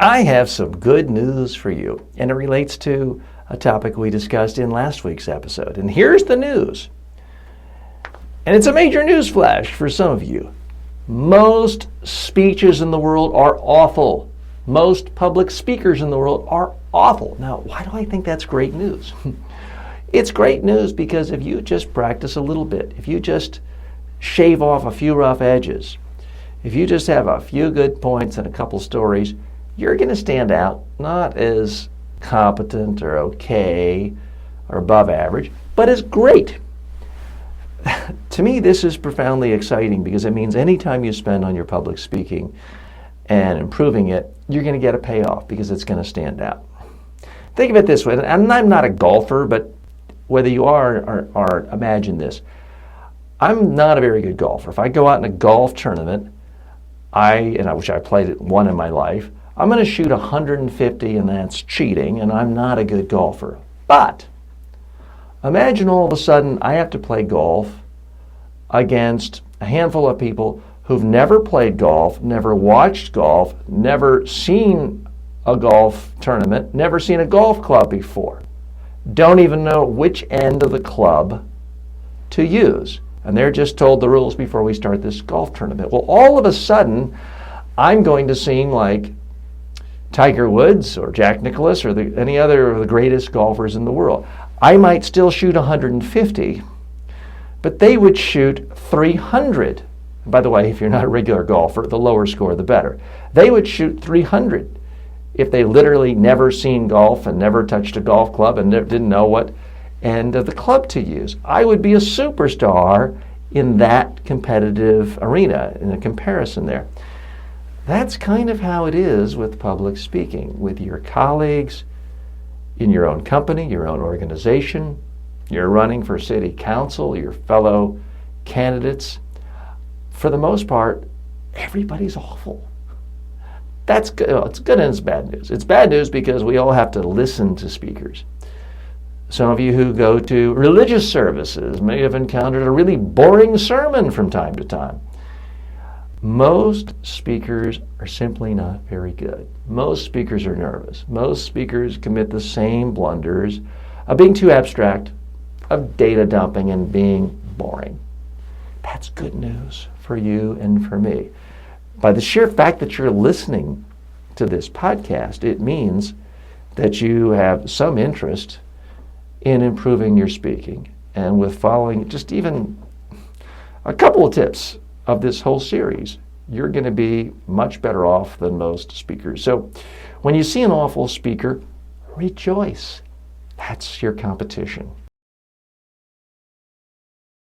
I have some good news for you, and it relates to a topic we discussed in last week's episode. And here's the news. And it's a major news flash for some of you. Most speeches in the world are awful. Most public speakers in the world are awful. Now, why do I think that's great news? It's great news because if you just practice a little bit, if you just shave off a few rough edges, if you just have a few good points and a couple stories, you're going to stand out, not as competent or okay or above average, but as great. To me, this is profoundly exciting because it means any time you spend on your public speaking and improving it, you're going to get a payoff because it's going to stand out. Think of it this way, and I'm not a golfer, but whether you are or imagine this. I'm not a very good golfer. If I go out in a golf tournament, which I played one in my life, I'm going to shoot 150 and that's cheating, and I'm not a good golfer. But imagine all of a sudden I have to play golf against a handful of people who've never played golf, never watched golf, never seen a golf tournament, never seen a golf club before, don't even know which end of the club to use. And they're just told the rules before we start this golf tournament. Well, all of a sudden, I'm going to seem like Tiger Woods or Jack Nicklaus or any other of the greatest golfers in the world. I might still shoot 150, but they would shoot 300. By the way, if you're not a regular golfer, the lower score, the better. They would shoot 300 if they literally never seen golf and never touched a golf club and didn't know what end of the club to use. I would be a superstar in that competitive arena, in a comparison there. That's kind of how it is with public speaking, with your colleagues, in your own company, your own organization. You're running for city council, your fellow candidates. For the most part, everybody's awful. That's good. It's good and it's bad news. It's bad news because we all have to listen to speakers. Some of you who go to religious services may have encountered a really boring sermon from time to time. Most speakers are simply not very good. Most speakers are nervous. Most speakers commit the same blunders of being too abstract, of data dumping, and being boring. That's good news for you and for me. By the sheer fact that you're listening to this podcast, it means that you have some interest in improving your speaking. And with following just even a couple of tips of this whole series, you're going to be much better off than most speakers. So when you see an awful speaker, rejoice. That's your competition.